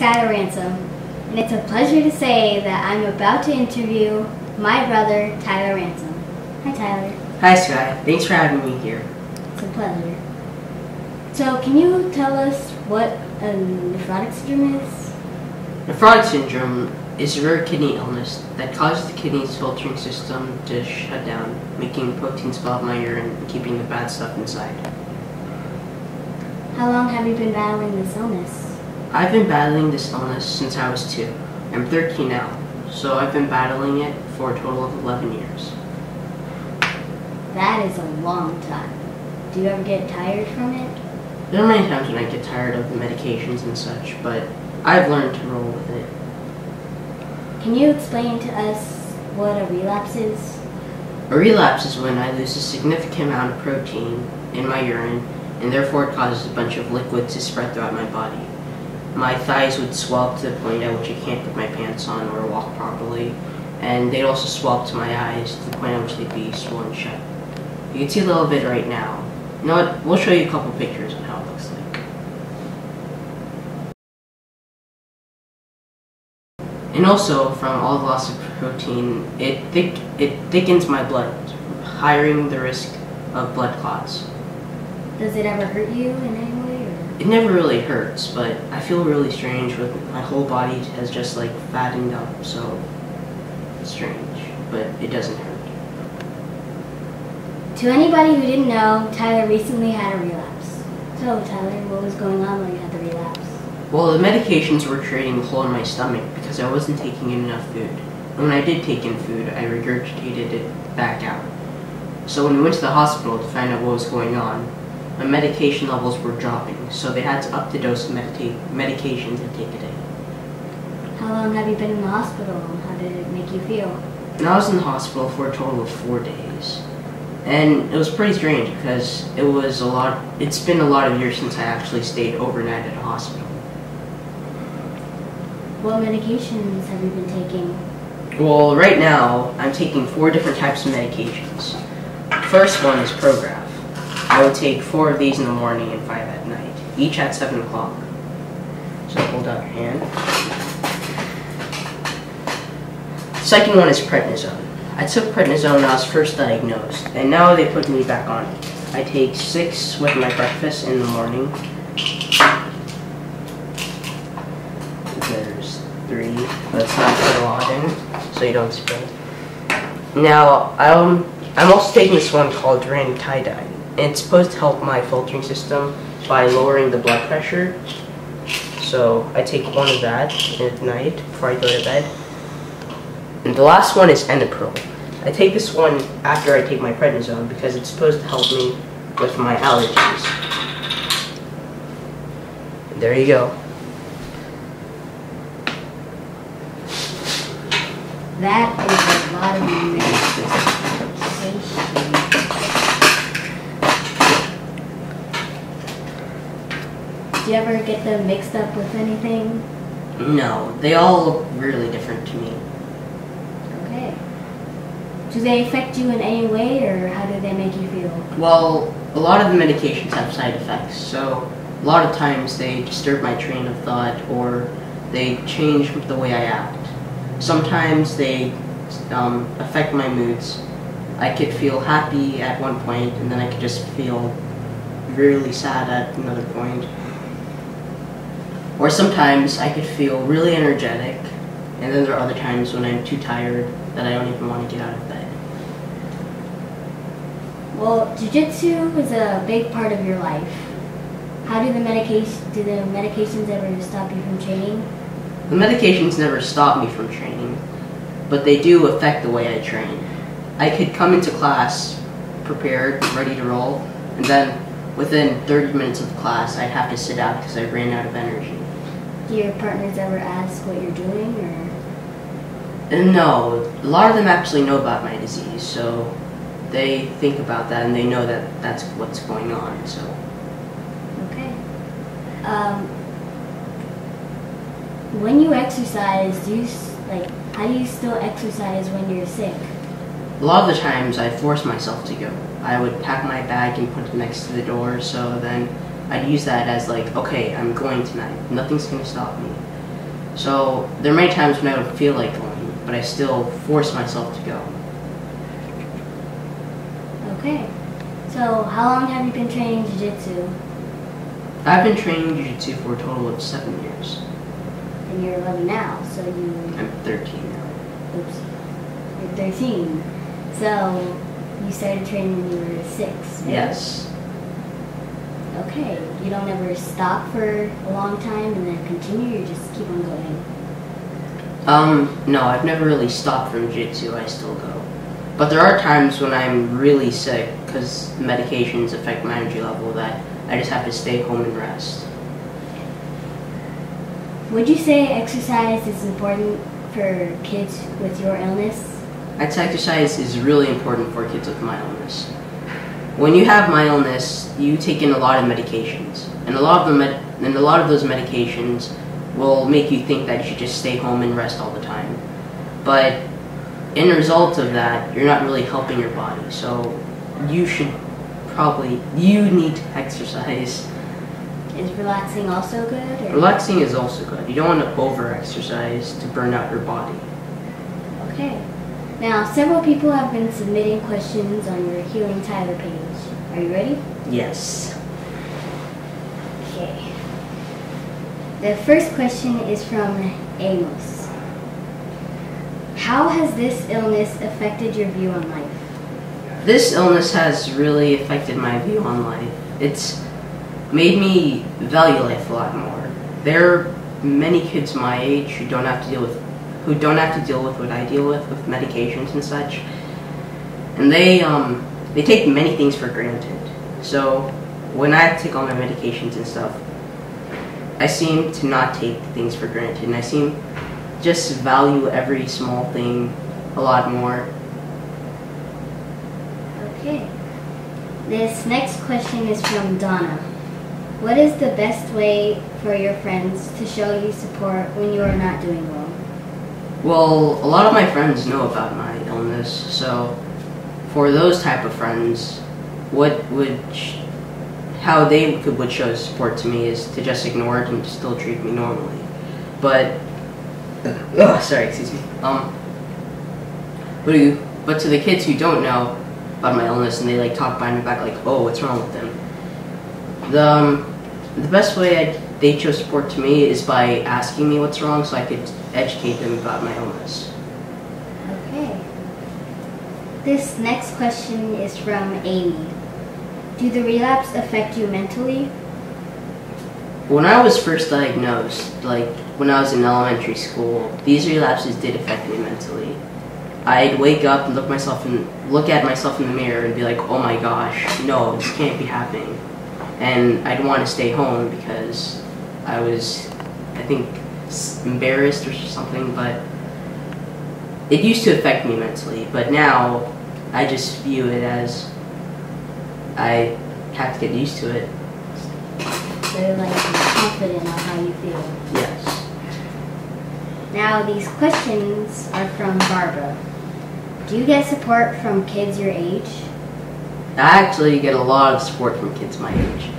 Skylar Ransom, and it's a pleasure to say that I'm about to interview my brother, Tyler Ransom. Hi, Tyler. Hi, Sky. Thanks for having me here. It's a pleasure. So, can you tell us what a nephrotic syndrome is? Nephrotic syndrome is a rare kidney illness that causes the kidney's filtering system to shut down, making proteins fill up my urine and keeping the bad stuff inside. How long have you been battling this illness? I've been battling this illness since I was 2. I'm 13 now, so I've been battling it for a total of 11 years. That is a long time. Do you ever get tired from it? There are many times when I get tired of the medications and such, but I've learned to roll with it. Can you explain to us what a relapse is? A relapse is when I lose a significant amount of protein in my urine, and therefore it causes a bunch of liquid to spread throughout my body. My thighs would swell up to the point at which I can't put my pants on or walk properly, and they'd also swell up to my eyes to the point at which they'd be swollen shut. You can see a little bit right now. You know what? We'll show you a couple pictures on how it looks like. And also, from all the loss of protein, it thickens my blood, higher the risk of blood clots. Does it ever hurt you in any way? Or? It never really hurts, but I feel really strange with my whole body has just like fattened up, so it's strange, but it doesn't hurt. To anybody who didn't know, Tyler recently had a relapse. So, Tyler, what was going on when you had the relapse? Well, the medications were creating a hole in my stomach because I wasn't taking in enough food. And when I did take in food, I regurgitated it back out. So when we went to the hospital to find out what was going on, my medication levels were dropping, so they had to up the dose of medications and take a day. How long have you been in the hospital? How did it make you feel? And I was in the hospital for a total of 4 days. And it was pretty strange because it's been a lot of years since I actually stayed overnight at a hospital. What medications have you been taking? Well, right now, I'm taking 4 different types of medications. The first one is Prograf. I would take 4 of these in the morning and 5 at night, each at 7 o'clock. So hold out your hand. The second one is prednisone. I took prednisone when I was first diagnosed, and now they put me back on it. I take 6 with my breakfast in the morning. There's 3. Let's not put a lot in, so you don't spill. Now, I'm also taking this one called ranitidine. And it's supposed to help my filtering system by lowering the blood pressure. So I take 1 of that at night before I go to bed. And the last one is Enipro. I take this one after I take my prednisone because it's supposed to help me with my allergies. And there you go. That is a lot of medication. Do you ever get them mixed up with anything? No, they all look really different to me. Okay. Do they affect you in any way, or how do they make you feel? Well, a lot of the medications have side effects, so a lot of times they disturb my train of thought or they change the way I act. Sometimes they affect my moods. I could feel happy at one point and then I could just feel really sad at another point. Or sometimes I could feel really energetic, and then there are other times when I'm too tired that I don't even want to get out of bed. Well, Jiu-jitsu is a big part of your life. How do the medications ever stop you from training? The medications never stop me from training, but they do affect the way I train. I could come into class prepared, ready to roll, and then within 30 minutes of class I'd have to sit out because I ran out of energy. Do your partners ever ask what you're doing, or? No, a lot of them actually know about my disease, so they think about that and they know that that's what's going on. So. Okay. When you exercise, how do you still exercise when you're sick? A lot of the times I force myself to go. I would pack my bag and put it next to the door, so then I'd use that as like, okay, I'm going tonight. Nothing's going to stop me. So there are many times when I don't feel like going, but I still force myself to go. Okay. So how long have you been training Jiu-Jitsu? I've been training Jiu-Jitsu for a total of 7 years. And you're 11 now, so I'm 13 now. Oops. You're 13. So you started training when you were 6, right? Yes. Okay. You don't ever stop for a long time and then continue, you just keep on going? No, I've never really stopped from Jiu-Jitsu. I still go. But there are times when I'm really sick because medications affect my energy level that I just have to stay home and rest. Would you say exercise is important for kids with your illness? I'd say exercise is really important for kids with my illness. When you have my illness, you take in a lot of medications, and a lot of those medications will make you think that you should just stay home and rest all the time. But in the result of that, you're not really helping your body. So you need to exercise. Is relaxing also good? Or? Relaxing is also good. You don't want to over-exercise to burn out your body. Okay. Now, several people have been submitting questions on your Healing Tyler page. Are you ready? Yes. Okay. The first question is from Amos. How has this illness affected your view on life? This illness has really affected my view on life. It's made me value life a lot more. There are many kids my age who don't have to deal with what I deal with medications and such. And they take many things for granted. So when I take all my medications and stuff, I seem to not take things for granted, and I seem just value every small thing a lot more. Okay. This next question is from Donna. What is the best way for your friends to show you support when you are not doing well? Well, a lot of my friends know about my illness, so for those type of friends, how they would show support to me is to just ignore it and still treat me normally. But excuse me. But to the kids who don't know about my illness and they talk behind my back oh, what's wrong with them? The best way they show support to me is by asking me what's wrong so I could educate them about my illness. Okay. This next question is from Amy. Do the relapse affect you mentally? When I was first diagnosed, when I was in elementary school, these relapses did affect me mentally. I'd wake up and look at myself in the mirror and be like, oh my gosh, no, this can't be happening. And I'd want to stay home because I was, I think, embarrassed or something, but it used to affect me mentally. But now, I just view it as I have to get used to it. So you're confident on how you feel? Yes. Now these questions are from Barbara. Do you get support from kids your age? I actually get a lot of support from kids my age.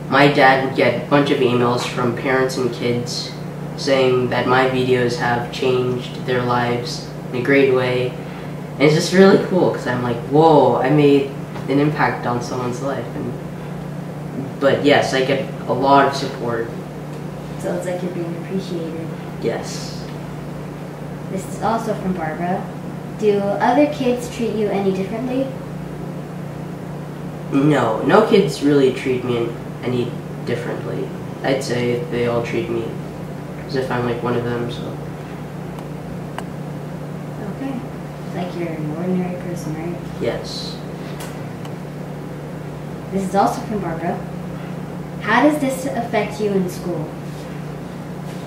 My dad would get a bunch of emails from parents and kids saying that my videos have changed their lives in a great way. And it's just really cool because I'm like, whoa, I made an impact on someone's life. But yes, I get a lot of support. So it's like you're being appreciated. Yes. This is also from Barbara. Do other kids treat you any differently? No kids really treat me any differently. I'd say they all treat me as if I'm one of them, so. Okay. It's like you're an ordinary person, right? Yes. This is also from Barbara. How does this affect you in school?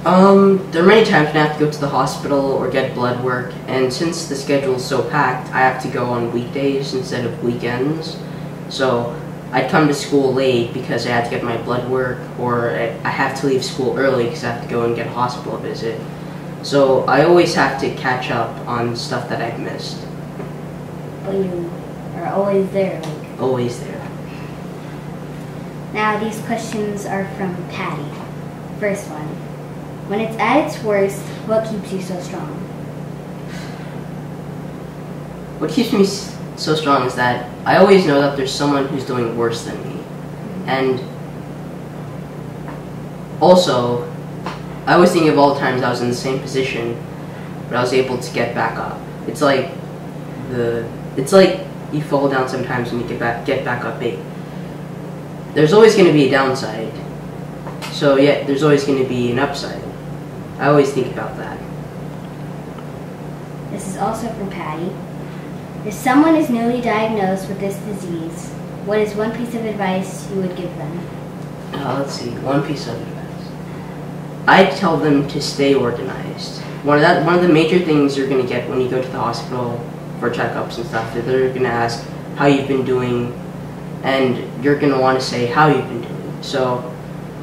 There are many times when I have to go to the hospital or get blood work, and since the schedule is so packed, I have to go on weekdays instead of weekends. So I'd come to school late because I had to get my blood work, or I have to leave school early because I have to go and get a hospital visit. So I always have to catch up on stuff that I've missed. But you are always there, Always there. Now these questions are from Patty. First one. When it's at its worst, what keeps you so strong? What keeps me so strong is that I always know that there's someone who's doing worse than me. And also, I always think of all the times I was in the same position, but I was able to get back up. It's like you fall down sometimes and you get back up big. There's always going to be a downside. So yeah, there's always going to be an upside. I always think about that. This is also from Patty. If someone is newly diagnosed with this disease, what is one piece of advice you would give them? Let's see, one piece of advice. I'd tell them to stay organized. One of the major things you're going to get when you go to the hospital for checkups and stuff, is they're going to ask how you've been doing, and you're going to want to say how you've been doing. So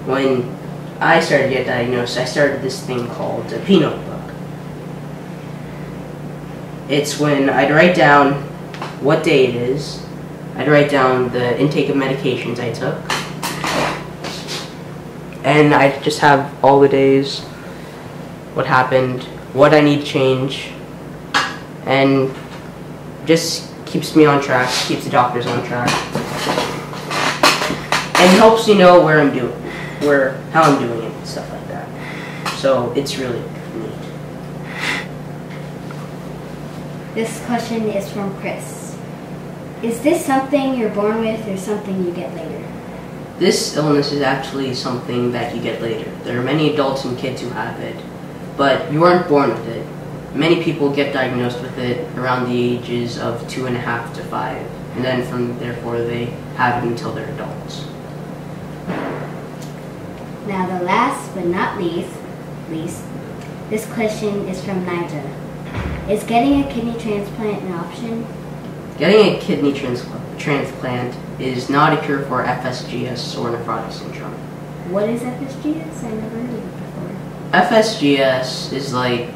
when I started to get diagnosed, I started this thing called a P notebook. It's when I'd write down what day it is, I'd write down the intake of medications I took, and I'd just have all the days, what happened, what I need to change, and just keeps me on track, keeps the doctors on track, and helps you know where I'm doing, how I'm doing it, and stuff like that. So it's really neat. This question is from Chris. Is this something you're born with or something you get later? This illness is actually something that you get later. There are many adults and kids who have it, but you aren't born with it. Many people get diagnosed with it around the ages of 2.5 to 5, and then therefore they have it until they're adults. Now the last but not least, this question is from Nigel. Is getting a kidney transplant an option? Getting a kidney transplant is not a cure for FSGS or nephrotic syndrome. What is FSGS? I never heard of it before. FSGS is like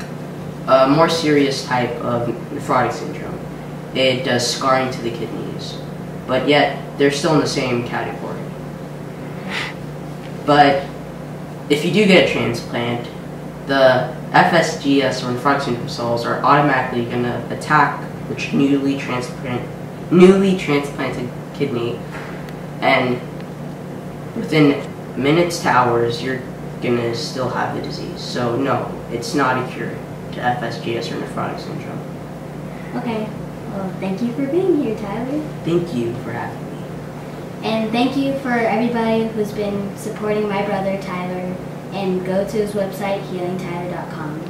a more serious type of nephrotic syndrome. It does scarring to the kidneys, but yet they're still in the same category. But if you do get a transplant, the FSGS or nephrotic syndrome cells are automatically going to attack the newly transplanted kidney, and within minutes to hours, you're going to still have the disease. So no, it's not a cure to FSGS or nephrotic syndrome. Okay, well, thank you for being here, Tyler. Thank you for having me. And thank you for everybody who's been supporting my brother, Tyler, and go to his website, healingtyler.com.